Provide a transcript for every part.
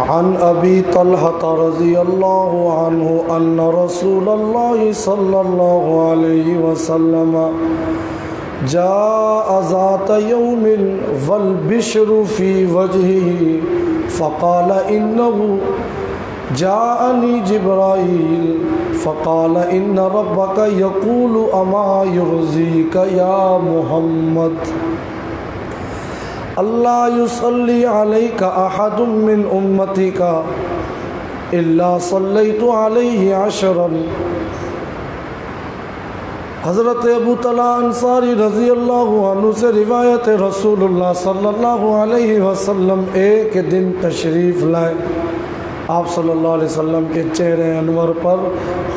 عن ابی طلحة رضی اللہ عنہ ان رسول اللہ صلی اللہ علیہ وسلم جاء ذات یوم والبشر فی وجہہ فقال انه جاءنی جبرائیل فقال ان ربک یقول اما یرضیک یا محمد اللہ یصلی علیک احد من امتک الا صلیت علیہ عشرا۔ حضرت ابو طلحہ انصاری رضی اللہ عنہ سے روایت رسول اللہ صلی اللہ علیہ وسلم ایک دن تشریف لائے، آپ صلی اللہ علیہ وسلم کے چہرے انور پر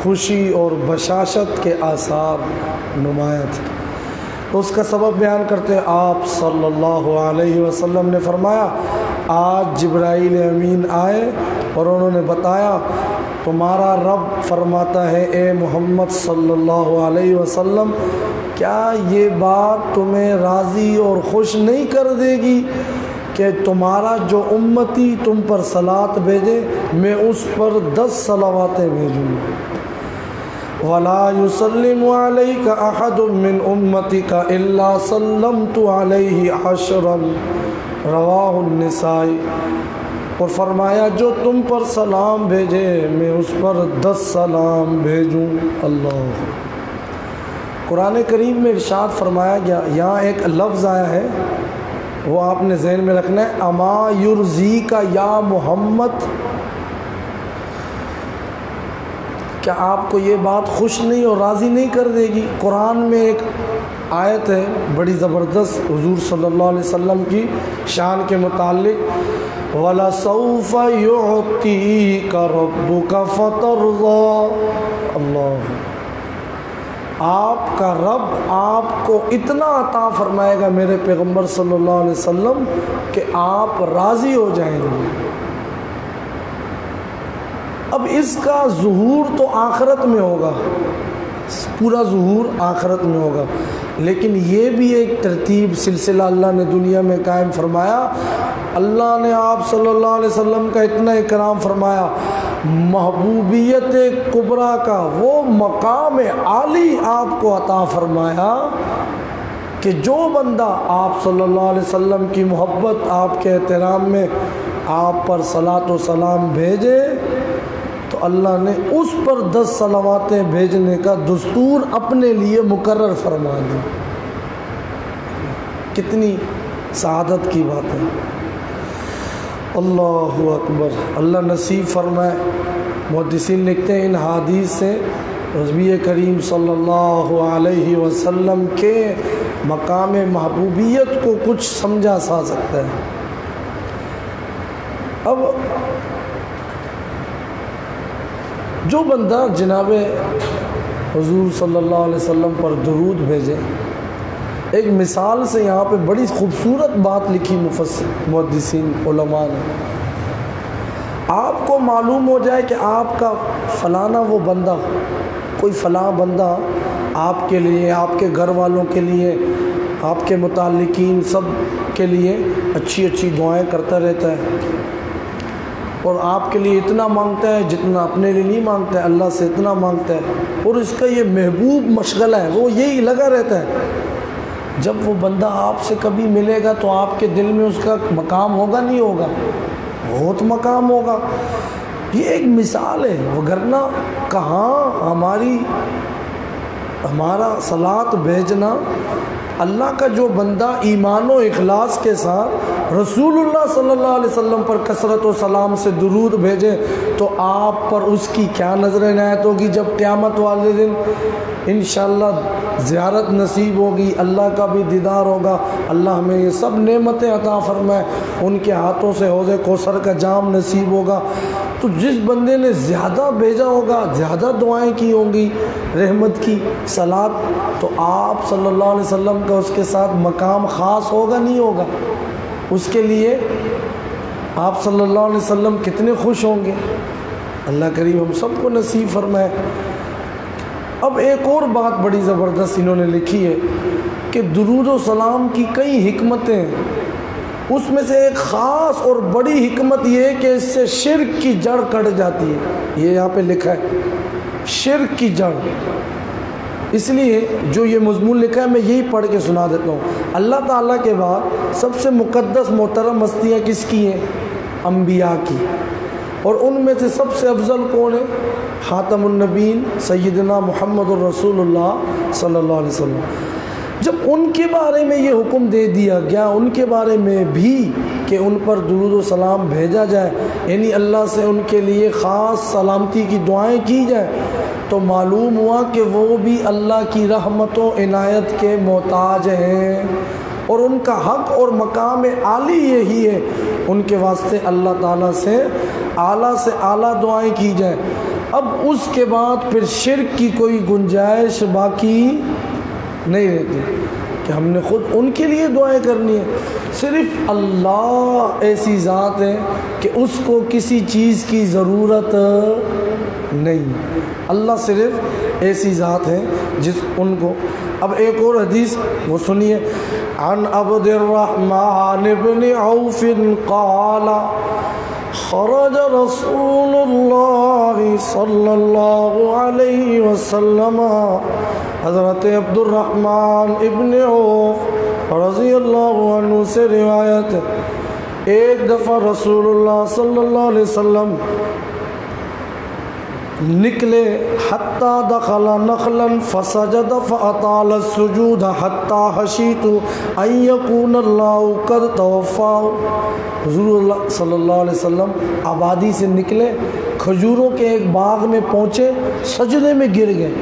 خوشی اور بشاشت کے آثار نمایاں تھے۔ اس کا سبب بیان کرتے ہیں، آپ صلی اللہ علیہ وسلم نے فرمایا آج جبرائیل امین آئے اور انہوں نے بتایا تمہارا رب فرماتا ہے اے محمد صلی اللہ علیہ وسلم کیا یہ بات تمہیں راضی اور خوش نہیں کر دے گی کہ تمہارا جو امتی تم پر صلات بھیجے میں اس پر 10 صلواتیں بھیجوں گا۔ وَلَا يُسَلِّمُ عَلَيْكَ أَحَدٌ مِّنْ أُمَّتِكَ إِلَّا سَلَّمْتُ عَلَيْهِ عَشْرًا، رواہ النسائی۔ اور فرمایا جو تم پر سلام بھیجے میں اس پر 10 سلام بھیجوں۔ اللہ، قرآن کریم میں ارشاد فرمایا گیا، یہاں ایک لفظ آیا ہے وہ آپ نے ذہن میں رکھنا ہے، اما یرضیک یا محمد، کیا آپ کو یہ بات خوش نہیں اور راضی نہیں کر دے گی؟ قرآن میں ایک آیت ہے بڑی زبردست حضور صلی اللہ علیہ وسلم کی شان کے متعلق، وَلَسَوْفَ يُعْطِيكَ رَبُّكَ فَتَرْضَىٰ۔ اللہ، آپ کا رب آپ کو اتنا عطا فرمائے گا میرے پیغمبر صلی اللہ علیہ وسلم کہ آپ راضی ہو جائیں گے۔ اب اس کا ظہور تو آخرت میں ہوگا، پورا ظہور آخرت میں ہوگا، لیکن یہ بھی ایک ترتیب سلسلہ اللہ نے دنیا میں قائم فرمایا۔ اللہ نے آپ صلی اللہ علیہ وسلم کا اتنا اکرام فرمایا، محبوبیت کبریٰ کا وہ مقام عالی آپ کو عطا فرمایا کہ جو بندہ آپ صلی اللہ علیہ وسلم کی محبت، آپ کے احترام میں آپ پر صلاۃ و سلام بھیجے تو اللہ نے اس پر 10 صلواتیں بھیجنے کا دستور اپنے لیے مقرر فرما دی۔ کتنی سعادت کی بات ہے، اللہ اکبر، اللہ نصیب فرمائے۔ محدثین لکھتے ہیں ان حدیث سے نبی کریم صلی اللہ علیہ وسلم کے مقام محبوبیت کو کچھ سمجھا سا سکتا ہے۔ اب جو بندہ جناب حضور صلی اللہ علیہ وسلم پر درود بھیجے، ایک مثال سے یہاں پہ بڑی خوبصورت بات لکھی محدثین علماء نے، آپ کو معلوم ہو جائے کہ آپ کا فلانا وہ بندہ، کوئی فلاں بندہ آپ کے لیے، آپ کے گھر والوں کے لیے، آپ کے متعلقین سب کے لیے اچھی اچھی دعائیں کرتا رہتا ہے اور آپ کے لیے اتنا مانگتا ہے جتنا اپنے لیے نہیں مانگتا ہے، اللہ سے اتنا مانگتا ہے، اور اس کا یہ محبوب مشغلہ ہے، وہ یہی لگا رہتا ہے۔ جب وہ بندہ آپ سے کبھی ملے گا تو آپ کے دل میں اس کا مقام ہوگا نہیں ہوگا؟ بہت مقام ہوگا۔ یہ ایک مثال ہے، وگرنہ کہاں ہمارا صلات بھیجنا، اللہ کا جو بندہ ایمان و اخلاص کے ساتھ رسول اللہ صلی اللہ علیہ وسلم پر کثرت و سلام سے درود بھیجے تو آپ پر اس کی کیا نظر عنایت ہوگی جب قیامت والے دن انشاءاللہ زیارت نصیب ہوگی، اللہ کا بھی دیدار ہوگا، اللہ ہمیں یہ سب نعمتیں عطا فرمائے، ان کے ہاتھوں سے حوض کوثر کا جام نصیب ہوگا۔ تو جس بندے نے زیادہ بھیجا ہوگا، زیادہ دعائیں کی ہوں گی رحمت کی، صلات، تو آپ صلی اللہ علیہ وسلم کا اس کے ساتھ مقام خاص ہوگا نہیں ہوگا؟ اس کے لیے آپ صلی اللہ علیہ وسلم کتنے خوش ہوں گے۔ اللہ کریم ہم سب کو نصیب فرمائے۔ اب ایک اور بات بڑی زبردست انہوں نے لکھی ہے کہ درود و سلام کی کئی حکمتیں ہیں، اس میں سے ایک خاص اور بڑی حکمت یہ ہے کہ اس سے شرک کی جڑ کٹ جاتی ہے۔ یہ یہاں پہ لکھا ہے شرک کی جڑ، اس لیے جو یہ مضمون لکھا ہے میں یہی پڑھ کے سنا دیتا ہوں۔ اللہ تعالیٰ کے بعد سب سے مقدس محترم ہستیاں کس کی ہیں؟ انبیاء کی، اور ان میں سے سب سے افضل کون ہے؟ خاتم النبیین سیدنا محمد الرسول اللہ صلی اللہ علیہ وسلم۔ جب ان کے بارے میں یہ حکم دے دیا گیا، ان کے بارے میں بھی کہ ان پر درود و سلام بھیجا جائے، یعنی اللہ سے ان کے لیے خاص سلامتی کی دعائیں کی جائیں، تو معلوم ہوا کہ وہ بھی اللہ کی رحمت و عنایت کے محتاج ہیں، اور ان کا حق اور مقام عالی یہی ہے، ان کے واسطے اللہ تعالیٰ سے اعلیٰ دعائیں کی جائیں۔ اب اس کے بعد پھر شرک کی کوئی گنجائش باقی نہیں رہتی کہ ہم نے خود ان کے لیے دعائیں کرنی ہے۔ صرف اللہ ایسی ذات ہے کہ اس کو کسی چیز کی ضرورت نہیں، اللہ صرف ایسی ذات ہے جس ان کو۔ اب ایک اور حدیث وہ سنیے، عن عبد الرحمن بن عوف قال خرج رسول اللہ صلی اللہ علیہ وسلم، حضرت عبد الرحمن ابن عوف رضی اللہ عنہ سے روایت، ایک دفعہ رسول اللہ صلی اللہ علیہ وسلم نکلے، حتی دخل نخلا فسجد فاطال السجود حتی خشیت ان یکون اللہ قد توفاہ۔ حضور اللہ صلی اللہ علیہ وسلم آبادی سے نکلے، کھجوروں کے ایک باغ میں پہنچے، سجدے میں گر گئے،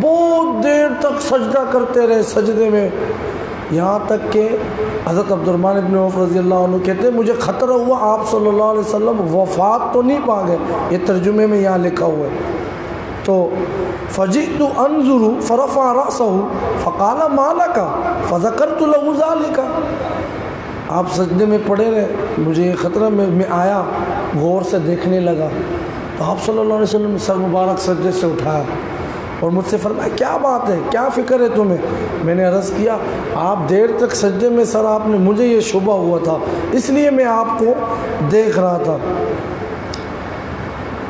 بہت دیر تک سجدہ کرتے رہے سجدے میں، یہاں تک کہ حضرت عبد الرحمن ابن عوف رضی اللہ عنہ کہتے ہیں مجھے خطرہ ہوا آپ صلی اللہ علیہ وسلم وفات تو نہیں پا گئے، یہ ترجمے میں یہاں لکھا ہوا ہے۔ تو فجئت انظر فرفع رأسه فقال ما لك فذكرت له ذلك۔ آپ سجدے میں پڑے رہے، مجھے یہ خطرہ میں آیا، غور سے دیکھنے لگا، تو آپ صلی اللہ علیہ وسلم نے سر مبارک سجدے سے اٹھایا اور مجھ سے فرمایا کیا بات ہے، کیا فکر ہے تمہیں؟ میں نے عرض کیا آپ دیر تک سجدے میں سر آپ نے، مجھے یہ شبہ ہوا تھا اس لیے میں آپ کو دیکھ رہا تھا۔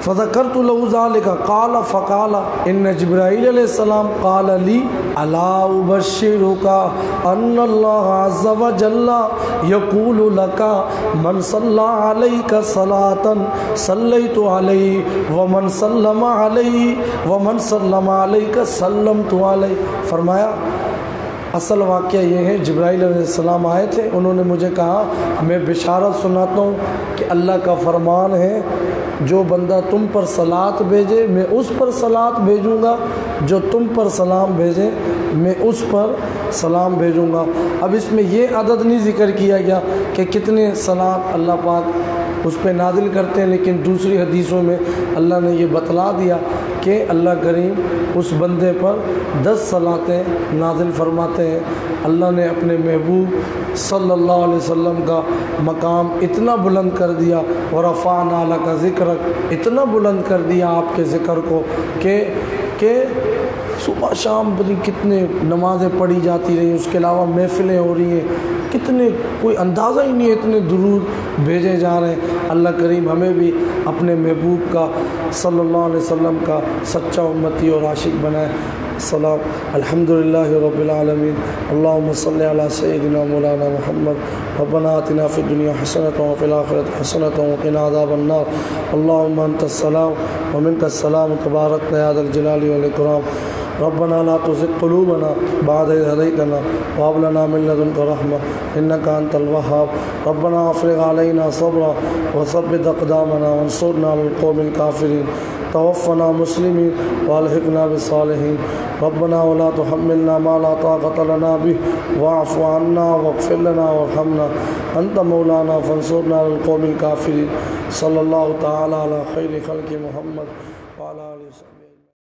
فَذَكَرْتُ لَهُ ذَلِكَ قَالَ فَقَالَ إِنَّ جِبْرَائِيلَ علیہ السلام قَالَ لِي أَلَا أُبَشِّرُكَ أَنَّ اللَّهَ عَزَّ وَجَلَّ يَقُولُ لَكَ مَنْ صَلَّى عَلَيْكَ صَلَاةً صَلَّيْتُ عَلَيْهِ وَمَنْ سَلَّمَ عَلَيْهِ وَمَنْ سَلَّمَ عَلَيْكَ سَلَّمْتُ عَلَيْهِ۔ فرمایا اصل واقعہ یہ ہے، جبرائیل علیہ السلام آئے تھے، انہوں نے مجھے کہا میں بشارت سناتا ہوں کہ اللہ کا فرمان ہے جو بندہ تم پر صلات بھیجے میں اس پر صلات بھیجوں گا، جو تم پر سلام بھیجے میں اس پر سلام بھیجوں گا۔ اب اس میں یہ عدد نہیں ذکر کیا گیا کہ کتنے صلات اللہ پاک اس پہ نازل کرتے ہیں، لیکن دوسری حدیثوں میں اللہ نے یہ بتلا دیا کہ اللہ کریم اس بندے پر 10 صلاتیں نازل فرماتے ہیں۔ اللہ نے اپنے محبوب صلی اللہ علیہ وسلم کا مقام اتنا بلند کر دیا، ورفعنا لک ذکرک، اتنا بلند کر دیا آپ کے ذکر کو کہ صبح شام کتنے نمازیں پڑھی جاتی رہی، اس کے علاوہ محفلیں ہو رہی ہیں، کتنے کوئی اندازہ ہی نہیں ہے، اتنے درود بھیجے جا رہے ہیں۔ اللہ کریم ہمیں بھی اپنے محبوب کا صلی اللہ علیہ وسلم کا سچا امتی اور عاشق بنائے۔ السلام الحمدللہ رب العالمین، اللہم صلی علی سیدنا مولانا محمد، ربنا آتنا فی الدنیا حسنۃ وفی الآخرۃ حسنۃ وقنا عذاب النار، اللہم انت السلام ومنک السلام تبارک یا ذا الجلال والاکرام، ربنا لا تزغ قلوبنا بعد إذ هديتنا وهب لنا من لدنك رحمة إنك أنت الوهاب، ربنا افرغ علينا صبرا وثبت أقدامنا وانصرنا على القوم الكافرين، توفنا مسلمين والحقنا بالصالحين، ربنا ولا تحملنا ما لا طاقة لنا به واعف عنا واغفر لنا وارحمنا أنت مولانا فانصرنا على القوم الكافرين، صلى الله تعالى على خير خلق محمد وعلى آله وسلم۔